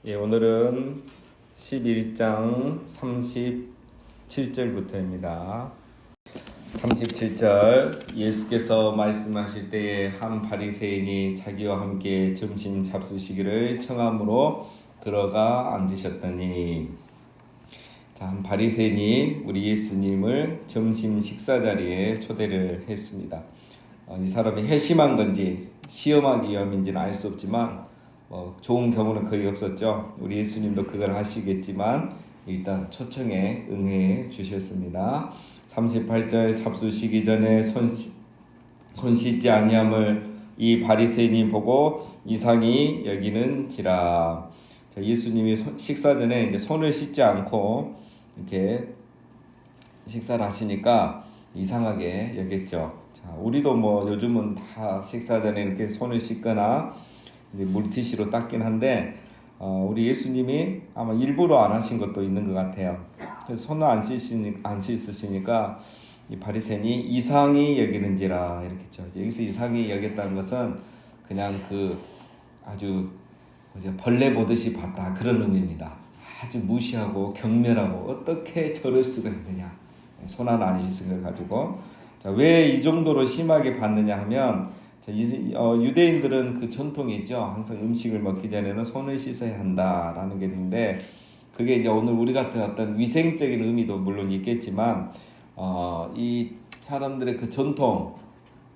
오늘은 11장 37절부터입니다. 37절 예수께서 말씀하실 때에 한 바리새인이 자기와 함께 점심 잡수시기를 청함으로 들어가 앉으셨더니 한 바리새인이 우리 예수님을 점심 식사 자리에 초대를 했습니다. 이 사람이 회심한 건지 시험하기 위함인지는 알 수 없지만 좋은 경우는 거의 없었죠. 우리 예수님도 그걸 하시겠지만 일단 초청에 응해 주셨습니다. 38절 잡수시기 전에 손 씻지 아니함을 이 바리새인이 보고 이상히 여기는지라. 예수님이 식사 전에 이제 손을 씻지 않고 이렇게 식사를 하시니까 이상하게 여겼죠. 우리도 요즘은 다 식사 전에 이렇게 손을 씻거나 이제 물티슈로 닦긴 한데 우리 예수님이 아마 일부러 안 하신 것도 있는 것 같아요. 그래서 손을 안 씻으시니까 이 바리새인이 이상히 여기는지라 이렇게 했죠. 여기서 이상히 여겼다는 것은 그냥 아주 벌레 보듯이 봤다 그런 의미입니다. 아주 무시하고 경멸하고 어떻게 저럴 수가 있느냐. 손 하나 안 씻은 걸 가지고 왜 이 정도로 심하게 봤느냐 하면 유대인들은 그 전통이 있죠. 항상 음식을 먹기 전에는 손을 씻어야 한다라는 게 있는데 그게 이제 오늘 우리 같은 어떤 위생적인 의미도 물론 있겠지만 이 사람들의 그 전통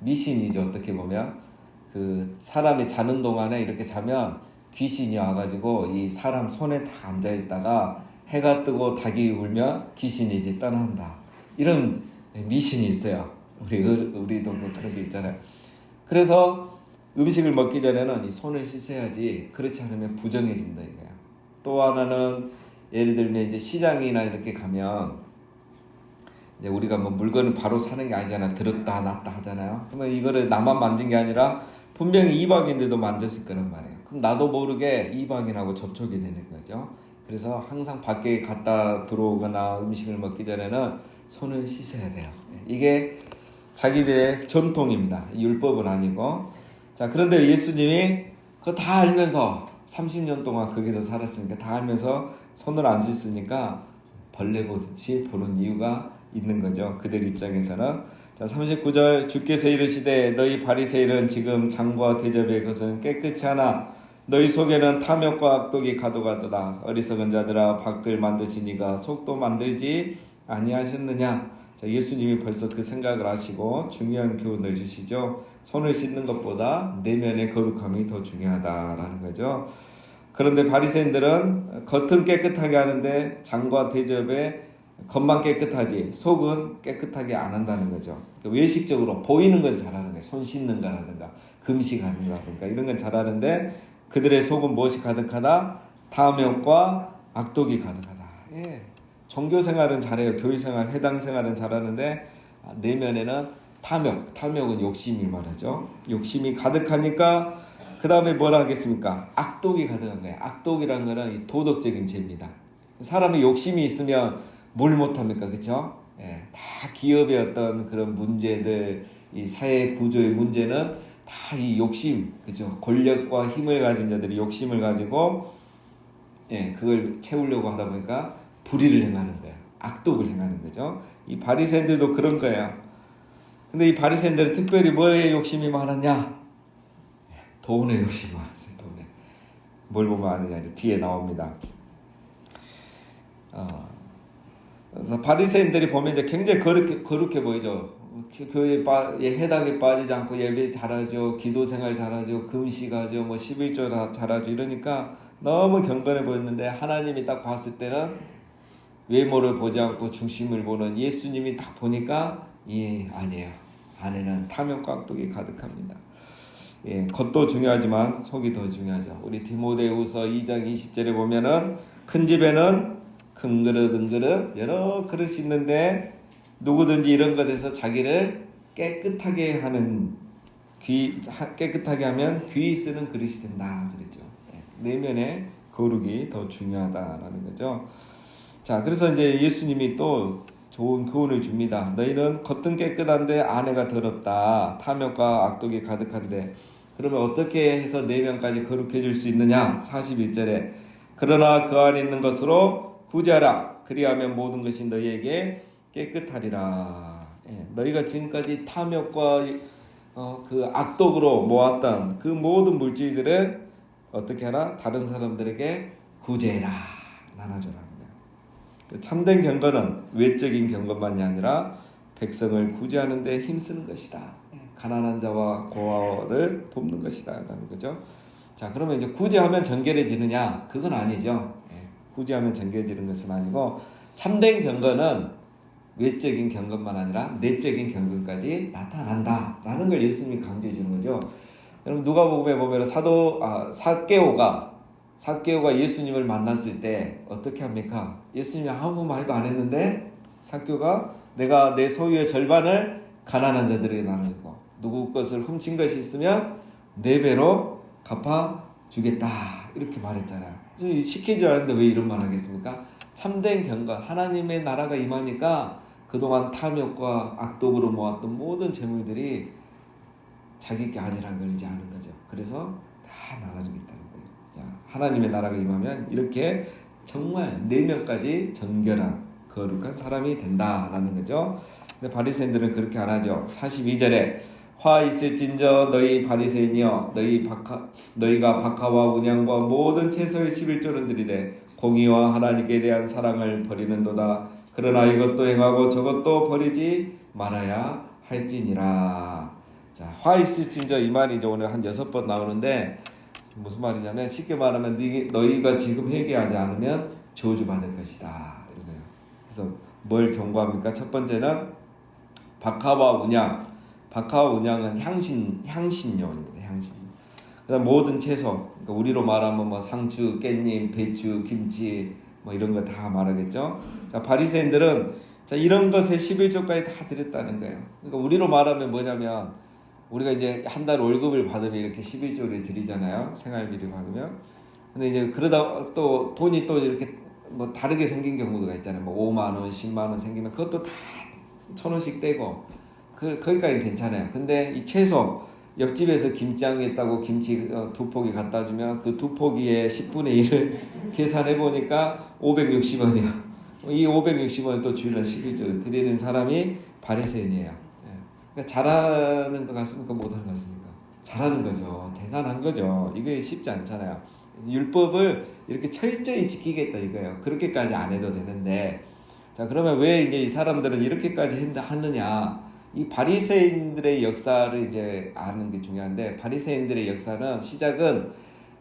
미신이죠. 어떻게 보면 그 사람이 자는 동안에 이렇게 자면 귀신이 와가지고 이 사람 손에 다 앉아 있다가 해가 뜨고 닭이 울면 귀신이 이제 떠난다. 이런 미신이 있어요. 우리도 그런 게 있잖아요. 그래서 음식을 먹기 전에는 이 손을 씻어야지. 그렇지 않으면 부정해진다 이거야. 또 하나는 예를 들면 이제 시장이나 이렇게 가면 이제 우리가 물건을 바로 사는 게 아니잖아. 들었다 놨다 하잖아요. 그러면 이거를 나만 만진 게 아니라 분명히 이방인들도 만졌을 거란 말이에요. 그럼 나도 모르게 이방인하고 접촉이 되는 거죠. 그래서 항상 밖에 갔다 들어오거나 음식을 먹기 전에는 손을 씻어야 돼요. 이게 자기들의 전통입니다. 율법은 아니고. 그런데 예수님이 그거 다 알면서 30년 동안 거기서 살았으니까 다 알면서 손을 안 씻으니까 벌레 보듯이 보는 이유가 있는 거죠. 그들 입장에서는. 39절 주께서 이르시되 너희 바리새인은 지금 장과 대접의 것은 깨끗이 하나 너희 속에는 탐욕과 악독이 가득하도다. 어리석은 자들아 밖을 만드시니가 속도 만들지 아니하셨느냐. 예수님이 벌써 그 생각을 하시고 중요한 교훈을 주시죠. 손을 씻는 것보다 내면의 거룩함이 더 중요하다라는 거죠. 그런데 바리새인들은 겉은 깨끗하게 하는데 장과 대접에 겉만 깨끗하지 속은 깨끗하게 안 한다는 거죠. 그러니까 외식적으로 보이는 건 잘하는 거예요. 손 씻는 거라든가 금식하는 거라든가 이런 건 잘하는데 그들의 속은 무엇이 가득하다? 탐욕과 악독이 가득하다. 종교 생활은 잘해요. 교회 생활, 해당 생활은 잘하는데 내면에는 탐욕은 욕심이 말하죠. 욕심이 가득하니까 그 다음에 뭐라 하겠습니까? 악독이 가득한 거예요. 악독이라는 거는 이 도덕적인 죄입니다. 사람이 욕심이 있으면 뭘 못합니까? 그렇죠? 다 기업의 어떤 그런 문제들, 이 사회 구조의 문제는 다 이 욕심, 그죠? 권력과 힘을 가진 자들이 욕심을 가지고 그걸 채우려고 하다 보니까 불의를 행하는 거예요. 악독을 행하는 거죠. 이 바리새인들도 그런 거예요. 근데 이 바리새인들은 특별히 뭐에 욕심이 많았냐? 돈에 욕심이 많았어요. 돈에. 뭘 보면 아느냐 이제 뒤에 나옵니다. 그래서 바리새인들이 보면 이제 굉장히 거룩해 보이죠. 교회에 해당에 빠지지 않고 예배 잘하죠, 기도 생활 잘하죠, 금식하죠, 11조 잘하죠. 이러니까 너무 경건해 보였는데 하나님이 딱 봤을 때는 외모를 보지 않고 중심을 보는 예수님이 딱 보니까 아니에요. 안에는 탐욕과 악독이 가득합니다. 겉도 중요하지만 속이 더 중요하죠. 우리 디모데후서 2장 20절에 보면은 큰 집에는 큰 그릇, 은 그릇, 여러 그릇이 있는데 누구든지 이런 것에서 자기를 깨끗하게 하면 귀히 쓰는 그릇이 된다 그랬죠. 내면의 거룩이 더 중요하다라는 거죠. 그래서 이제 예수님이 또 좋은 교훈을 줍니다. 너희는 겉은 깨끗한데 안에가 더럽다. 탐욕과 악독이 가득한데 그러면 어떻게 해서 내면까지 거룩해질 수 있느냐? 41절에 그러나 그 안에 있는 것으로 구제하라. 그리하면 모든 것이 너희에게 깨끗하리라. 너희가 지금까지 탐욕과 그 악독으로 모았던 그 모든 물질들을 어떻게 하라? 다른 사람들에게 구제해라. 나눠줘라. 참된 경건은 외적인 경건만이 아니라 백성을 구제하는 데 힘쓰는 것이다. 가난한 자와 고아를 돕는 것이다 라는 거죠. 자, 그러면 이제 구제하면 정결해지느냐? 그건 아니죠. 구제하면 정결해지는 것은 아니고, 참된 경건은 외적인 경건만 아니라 내적인 경건까지 나타난다 라는 걸 예수님이 강조해 주는 거죠. 여러분, 누가복음에 보면 삭개오가 예수님을 만났을 때 어떻게 합니까? 예수님이 아무 말도 안 했는데 삭개오가 내가 내 소유의 절반을 가난한 자들에게 나누고 누구 것을 훔친 것이 있으면 4배로 갚아주겠다 이렇게 말했잖아요. 시키지 않았는데 왜 이런 말 하겠습니까? 참된 경건, 하나님의 나라가 임하니까 그동안 탐욕과 악독으로 모았던 모든 재물들이 자기게 아니라는 걸 이제 아는 거죠. 그래서 다 나눠주겠다는 거예요. 자, 하나님의 나라가 임하면 이렇게 정말 4명까지 정결한 거룩한 사람이 된다라는 거죠. 근데 바리새인들은 그렇게 안 하죠. 42절에 화 있을진저 너희 바리새인이여 너희가 박하와 운양과 모든 채소의 11조는 드리되 공의와 하나님께 대한 사랑을 버리는도다. 그러나 이것도 행하고 저것도 버리지 말아야 할지니라. 자, 화 있을진저 이 말이 이제 오늘 한 6번 나오는데 무슨 말이냐면 쉽게 말하면 너희가 지금 회개하지 않으면 저주받을 것이다 이거예요. 그래서 뭘 경고합니까? 첫 번째는 박하와 운양은 향신료입니다. 향신. 그다음 모든 채소, 그러니까 우리로 말하면 뭐 상추, 깻잎, 배추, 김치 뭐 이런 거 다 말하겠죠. 자, 바리새인들은 자 이런 것에 11조까지 다 드렸다는 거예요. 그러니까 우리로 말하면 뭐냐면 우리가 이제 한 달 월급을 받으면 이렇게 11조를 드리잖아요. 생활비를 받으면. 근데 이제 그러다 또 돈이 또 이렇게 뭐 다르게 생긴 경우가 있잖아요. 뭐 5만 원, 10만 원 생기면 그것도 다 1,000원씩 떼고 거기까지는 괜찮아요. 근데 이 채소 옆집에서 김장했다고 김치 2포기 갖다 주면 그 2포기의 10분의 1을 계산해 보니까 560원이야. 이 560원을 또 주일날 11조 드리는 사람이 바리새인이에요. 그러니까 잘하는 것 같습니까? 못하는 것 같습니까? 잘하는 거죠. 대단한 거죠. 이게 쉽지 않잖아요. 율법을 이렇게 철저히 지키겠다 이거예요. 그렇게까지 안 해도 되는데, 자 그러면 왜 이제 이 사람들은 이렇게까지 하느냐? 이 바리새인들의 역사를 이제 아는 게 중요한데, 바리새인들의 역사는 시작은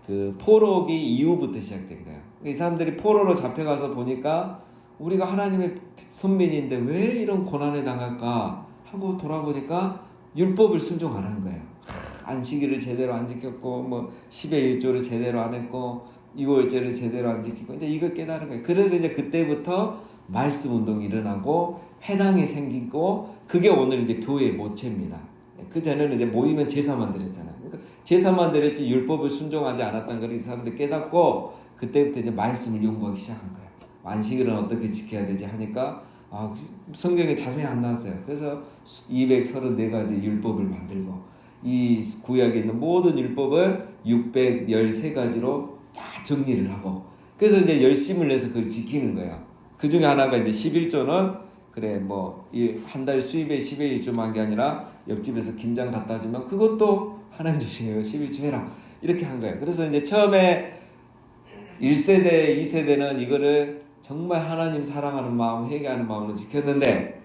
그 포로기 이후부터 시작된 거예요. 이 사람들이 포로로 잡혀가서 보니까 우리가 하나님의 선민인데 왜 이런 고난에 당할까 하고 돌아보니까 율법을 순종 안 한 거예요. 안식일을 제대로 안 지켰고 뭐 10의 1조를 제대로 안 했고 6월절을 제대로 안 지키고 이제 이걸 깨달은 거예요. 그래서 이제 그때부터 말씀 운동이 일어나고 회당이 생기고 그게 오늘 이제 교회의 모체입니다. 그 전에는 이제 모이면 제사만 드렸잖아요. 그러니까 제사만 드렸지 율법을 순종하지 않았던 걸 이 사람들 깨닫고 그때부터 이제 말씀을 연구하기 시작한 거예요. 안식일은 어떻게 지켜야 되지 하니까 성경에 자세히 안 나왔어요. 그래서 234가지 율법을 만들고 이 구약에 있는 모든 율법을 613가지로 다 정리를 하고 그래서 이제 열심을 내서 그걸 지키는 거예요. 그 중에 하나가 이제 11조는 그래 뭐 이 한 달 수입의 10의 1조만 게 아니라 옆집에서 김장 갖다 주면 그것도 하나님 주신 거예요. 11조 해라 이렇게 한 거예요. 그래서 이제 처음에 1세대 2세대는 이거를 정말 하나님 사랑하는 마음 회개하는 마음으로 지켰는데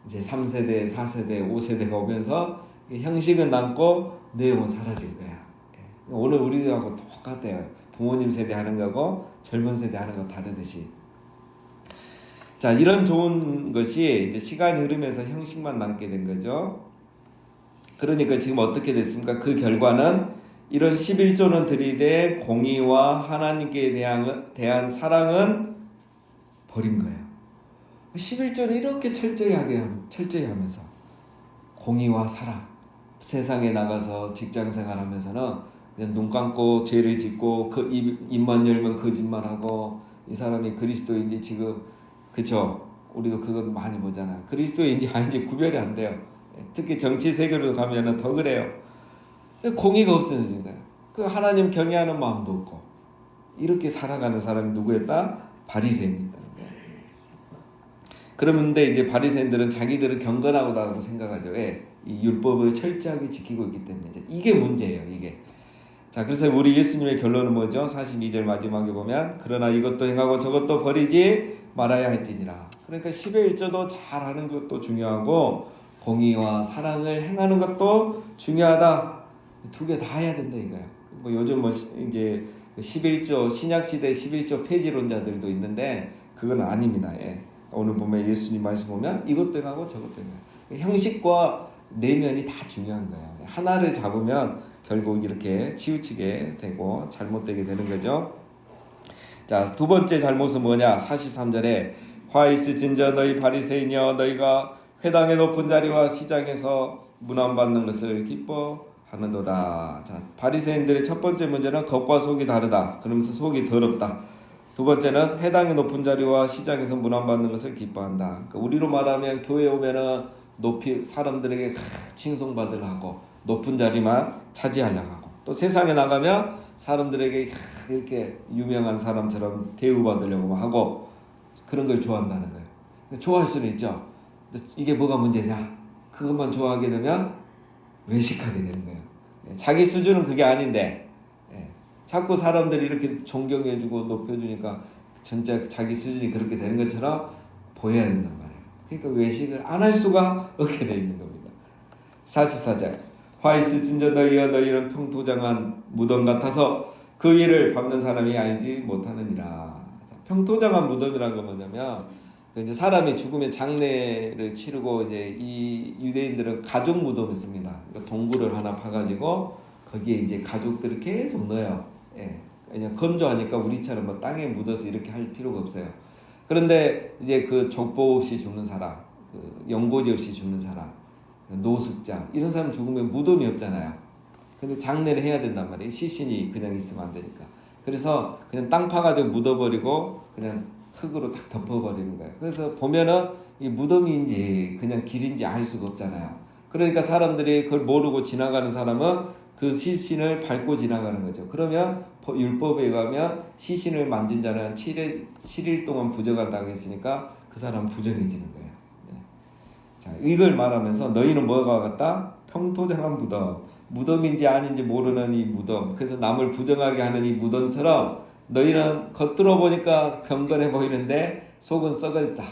이제 3세대 4세대 5세대가 오면서 형식은 남고 내용은 사라진 거야. 오늘 우리하고 똑같아요. 부모님 세대 하는 거고 젊은 세대 하는 거 다르듯이. 자, 이런 좋은 것이 이제 시간이 흐르면서 형식만 남게 된 거죠. 그러니까 지금 어떻게 됐습니까? 그 결과는 이런 11조는 들이대 공의와 하나님께 대한 사랑은 버린 거예요. 11조는 이렇게 철저히 하면서 공의와 사랑, 세상에 나가서 직장생활하면서는 그냥 눈 감고 죄를 짓고 그 입만 열면 거짓말하고 이 사람이 그리스도인지 지금 그쵸? 우리도 그건 많이 보잖아요. 그리스도인지 아닌지 구별이 안 돼요. 특히 정치 세계로 가면은 더 그래요. 공의가 없어진 거예요. 그 하나님 경외하는 마음도 없고 이렇게 살아가는 사람이 누구였다? 바리새인이었다는 거예요. 그런데 이제 바리새인들은 자기들은 경건하다고 생각하죠. 왜? 이 율법을 철저하게 지키고 있기 때문에 이게 문제예요. 이게. 자, 그래서 우리 예수님의 결론은 뭐죠? 42절 마지막에 보면 그러나 이것도 행하고 저것도 버리지 말아야 할지니라. 그러니까 10의 1조도 잘하는 것도 중요하고 공의와 사랑을 행하는 것도 중요하다. 두 개 다 해야 된다 이거예요. 뭐 요즘 뭐 이제 11조 신약 시대 11조 폐지론자들도 있는데 그건 아닙니다. 예. 오늘 보면 예수님 말씀 보면 이것도 행하고 저것도 행하고 형식과 내면이 다 중요한 거예요. 하나를 잡으면 결국 이렇게 치우치게 되고 잘못되게 되는 거죠. 자, 두 번째 잘못은 뭐냐? 43절에 화 있을진저 너희 바리새인이여 너희가 회당의 높은 자리와 시장에서 문안받는 것을 기뻐하는도다. 자, 바리새인들의 첫 번째 문제는 겉과 속이 다르다. 그러면서 속이 더럽다. 두 번째는 회당의 높은 자리와 시장에서 문안받는 것을 기뻐한다. 그러니까 우리로 말하면 교회 오면은 높이 사람들에게 칭송받으려 하고 높은 자리만 차지하려고 하고 또 세상에 나가면 사람들에게 이렇게 유명한 사람처럼 대우받으려고 하고 그런 걸 좋아한다는 거예요. 좋아할 수는 있죠. 이게 뭐가 문제냐? 그것만 좋아하게 되면 외식하게 되는 거예요. 자기 수준은 그게 아닌데 자꾸 사람들이 이렇게 존경해주고 높여주니까 진짜 자기 수준이 그렇게 되는 것처럼 보여야 된단 말이에요. 그러니까 외식을 안 할 수가 없게 되어 있는 겁니다. 44절 화 있을진저 너희여 너희는 평토장한 무덤 같아서 그 위를 밟는 사람이 알지 못하느니라. 평토장한 무덤이란 건 뭐냐면 이제 사람이 죽으면 장례를 치르고 이제 이 유대인들은 가족 무덤을 씁니다. 그러니까 동굴을 하나 파가지고 거기에 이제 가족들을 계속 넣어요. 예. 그냥 건조하니까 우리처럼 뭐 땅에 묻어서 이렇게 할 필요가 없어요. 그런데 이제 그 족보 없이 죽는 사람, 그 연고지 없이 죽는 사람, 노숙자 이런 사람 죽으면 무덤이 없잖아요. 근데 장례를 해야 된단 말이에요. 시신이 그냥 있으면 안 되니까. 그래서 그냥 땅 파가지고 묻어버리고 그냥 흙으로 딱 덮어버리는 거예요. 그래서 보면은 이 무덤인지 그냥 길인지 알 수가 없잖아요. 그러니까 사람들이 그걸 모르고 지나가는 사람은 그 시신을 밟고 지나가는 거죠. 그러면 율법에 의하면 시신을 만진 자는 7일 동안 부정한다고 했으니까 그 사람은 부정해지는 거예요. 네. 자, 이걸 말하면서 너희는 뭐가 같다? 평토장한 무덤. 무덤인지 아닌지 모르는 이 무덤. 그래서 남을 부정하게 하는 이 무덤처럼 너희는 겉으로 보니까 경건해 보이는데 속은 썩었다.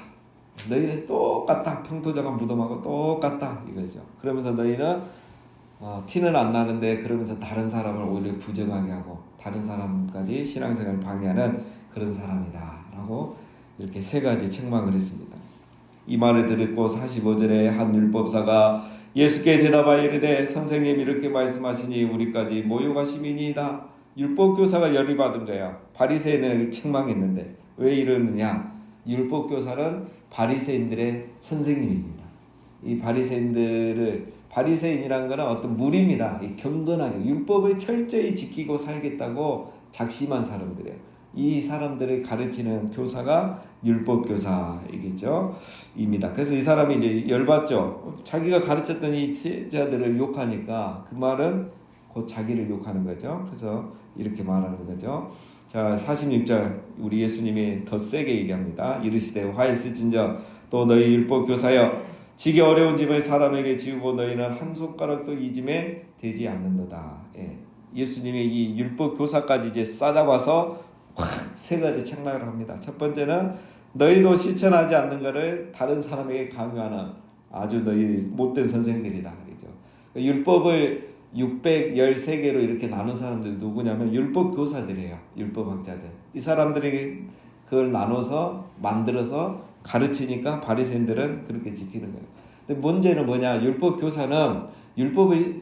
너희는 똑같다. 평토장한 무덤하고 똑같다. 이거죠. 그러면서 너희는 티는 안 나는데 그러면서 다른 사람을 오히려 부정하게 하고 다른 사람까지 신앙생활을 방해하는 그런 사람이다 라고 이렇게 세 가지 책망을 했습니다. 이 말을 듣고 45절에 한 율법사가 예수께 대답하여 이르되 선생님 이렇게 말씀하시니 우리까지 모욕하심이니이다. 율법교사가 열이 받은 거야. 바리새인을 책망했는데 왜 이러느냐? 율법교사는 바리새인들의 선생님입니다. 이 바리새인이라는 것은 어떤 무리입니다. 경건하게 율법을 철저히 지키고 살겠다고 작심한 사람들이에요. 이 사람들을 가르치는 교사가 율법교사이겠죠. 입니다. 그래서 이 사람이 이제 열받죠. 자기가 가르쳤던 이 제자들을 욕하니까 그 말은 곧 자기를 욕하는 거죠. 그래서 이렇게 말하는 거죠. 자, 46절 우리 예수님이 더 세게 얘기합니다. 이르시되 화 있을진저 또 너희 율법교사여 지기 어려운 짐을 사람에게 지우고 너희는 한 손가락도 이 짐에 되지 않는도다. 예. 예수님의 이 율법 교사까지 이제 싸잡아서 세 가지 책망을 합니다. 첫 번째는 너희도 실천하지 않는 것을 다른 사람에게 강요하는 아주 너희 못된 선생들이다. 그렇죠? 율법을 613개로 이렇게 나눈 사람들이 누구냐면 율법 교사들이에요. 율법학자들. 이 사람들에게 그걸 나눠서 만들어서 가르치니까 바리새인들은 그렇게 지키는 거예요. 근데 문제는 뭐냐? 율법 교사는 율법을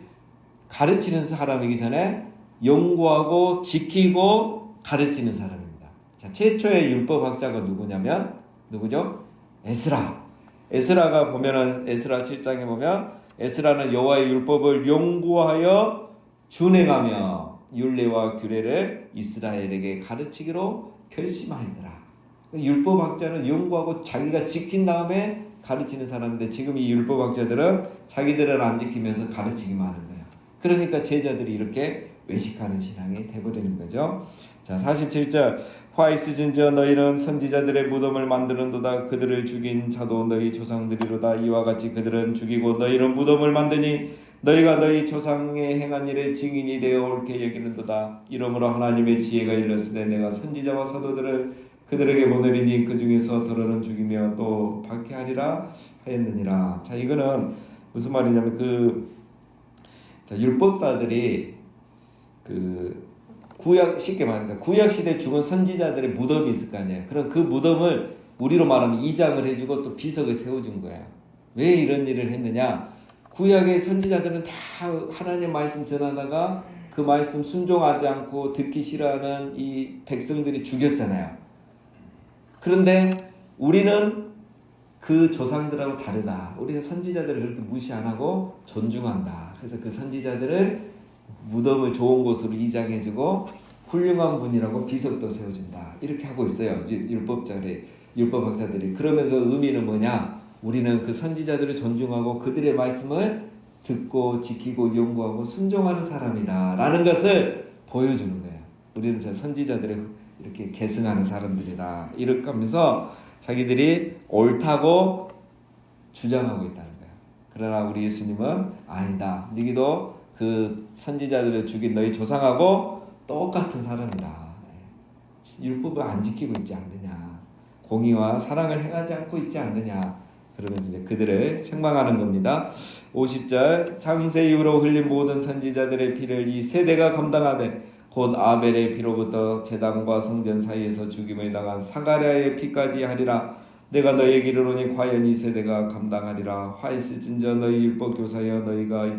가르치는 사람이기 전에 연구하고 지키고 가르치는 사람입니다. 자, 최초의 율법학자가 누구냐면 누구죠? 에스라. 에스라가 보면은 에스라 7장에 보면 에스라는 여호와의 율법을 연구하여 준행하며 율례와 규례를 이스라엘에게 가르치기로 결심하였더라. 율법학자는 연구하고 자기가 지킨 다음에 가르치는 사람인데 지금 이 율법학자들은 자기들은 안 지키면서 가르치기만 하는 거예요. 그러니까 제자들이 이렇게 외식하는 신앙이 돼버리는 거죠. 자, 47절. 화 있으신저 너희는 선지자들의 무덤을 만드는도다. 그들을 죽인 자도 너희 조상들이로다. 이와 같이 그들은 죽이고 너희는 무덤을 만드니 너희가 너희 조상의 행한 일의 증인이 되어 옳게 여기는도다. 이러므로 하나님의 지혜가 이르렀으되 내가 선지자와 사도들을 그들에게 보내리니 그 중에서 더러는 죽이며 또 박해하리라 하였느니라. 자, 이거는 무슨 말이냐면 율법사들이 구약, 쉽게 말하니까 구약 시대 죽은 선지자들의 무덤이 있을 거 아니에요. 그럼 그 무덤을 우리로 말하면 이장을 해주고 또 비석을 세워준 거예요. 왜 이런 일을 했느냐? 구약의 선지자들은 다 하나님 말씀 전하다가 그 말씀 순종하지 않고 듣기 싫어하는 이 백성들이 죽였잖아요. 그런데 우리는 그 조상들하고 다르다. 우리는 선지자들을 그렇게 무시 안 하고 존중한다. 그래서 그 선지자들을 무덤을 좋은 곳으로 이장해주고 훌륭한 분이라고 비석도 세워준다. 이렇게 하고 있어요. 율법학자들이. 그러면서 의미는 뭐냐? 우리는 그 선지자들을 존중하고 그들의 말씀을 듣고 지키고 연구하고 순종하는 사람이다 라는 것을 보여주는 거예요. 우리는 저 선지자들을 이렇게 계승하는 사람들이다. 이렇게 하면서 자기들이 옳다고 주장하고 있다는 거예요. 그러나 우리 예수님은 아니다. 너희도 그 선지자들을 죽인 너희 조상하고 똑같은 사람이다. 율법을 안 지키고 있지 않느냐. 공의와 사랑을 행하지 않고 있지 않느냐. 그러면서 이제 그들을 책망하는 겁니다. 50절. 창세 이후로 흘린 모든 선지자들의 피를 이 세대가 감당하되 곧 아벨의 피로부터 제단과 성전 사이에서 죽임을 당한 사가랴의 피까지 하리라. 내가 너희에게 이르노니 과연 이 세대가 감당하리라. 화 있을진저 너희 율법 교사여 너희가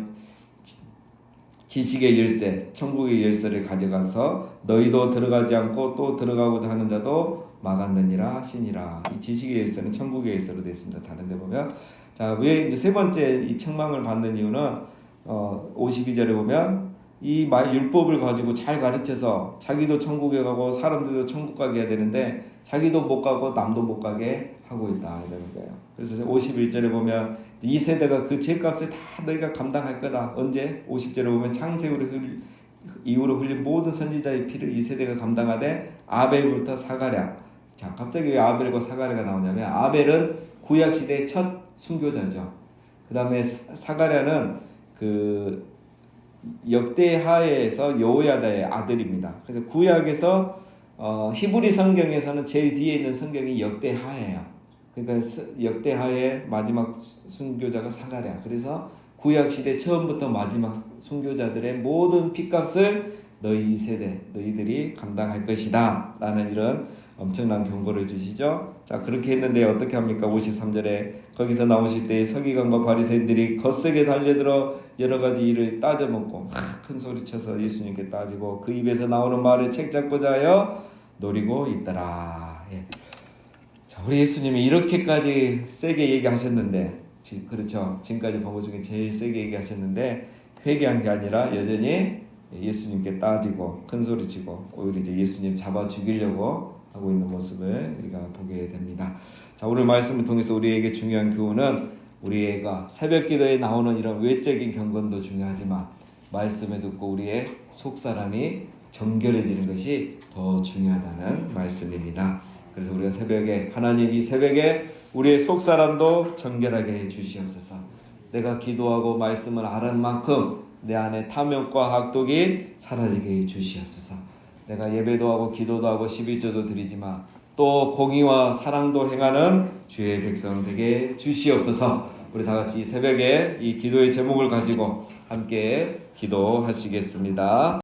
지식의 열쇠 천국의 열쇠를 가져가서 너희도 들어가지 않고 또 들어가고자 하는 자도 막았느니라 하시니라. 이 지식의 열쇠는 천국의 열쇠로 되어 있습니다. 다른 데 보면 자, 왜 이제 세 번째 이 책망을 받는 이유는 52절에 보면 이 율법을 가지고 잘 가르쳐서 자기도 천국에 가고 사람들도 천국 가게 해야 되는데 자기도 못 가고 남도 못 가게 하고 있다 이러는 거예요. 그래서 51절에 보면 이 세대가 그 죄값을 다 너희가 감당할 거다. 언제? 50절에 보면 창세 이후로 흘린 모든 선지자의 피를 이 세대가 감당하되 아벨부터 사가랴. 자, 갑자기 왜 아벨과 사가랴가 나오냐면 아벨은 구약 시대의 첫 순교자죠. 그 다음에 사가랴는 그 역대하에서 여호야다의 아들입니다. 그래서 구약에서 히브리 성경에서는 제일 뒤에 있는 성경이 역대하예요. 그러니까 역대하의 마지막 순교자가 사가랴. 그래서 구약 시대 처음부터 마지막 순교자들의 모든 핏값을 너희 이 세대 너희들이 감당할 것이다 라는 이런 엄청난 경고를 주시죠. 자, 그렇게 했는데 어떻게 합니까? 53절에 거기서 나오실 때 서기관과 바리새인들이 거세게 달려들어 여러 가지 일을 따져먹고 큰 소리쳐서 예수님께 따지고 그 입에서 나오는 말을 책잡고자 하여 노리고 있더라. 예. 자, 우리 예수님이 이렇게까지 세게 얘기하셨는데, 그렇죠. 지금까지 본 것 중에 제일 세게 얘기하셨는데 회개한 게 아니라 여전히 예수님께 따지고 큰 소리치고 오히려 이제 예수님 잡아 죽이려고 하고 있는 모습을 우리가 보게 됩니다. 자, 오늘 말씀을 통해서 우리에게 중요한 교훈은 우리가 새벽 기도에 나오는 이런 외적인 경건도 중요하지만 말씀을 듣고 우리의 속사람이 정결해지는 것이 더 중요하다는 말씀입니다. 그래서 우리가 새벽에 하나님 이 새벽에 우리의 속사람도 정결하게 해 주시옵소서. 내가 기도하고 말씀을 아는 만큼 내 안에 탐욕과 학독이 사라지게 해 주시옵소서. 내가 예배도 하고 기도도 하고 11조도 드리지만 또 공의와 사랑도 행하는 주의 백성 되게 주시옵소서. 우리 다 같이 새벽에 이 기도의 제목을 가지고 함께 기도하시겠습니다.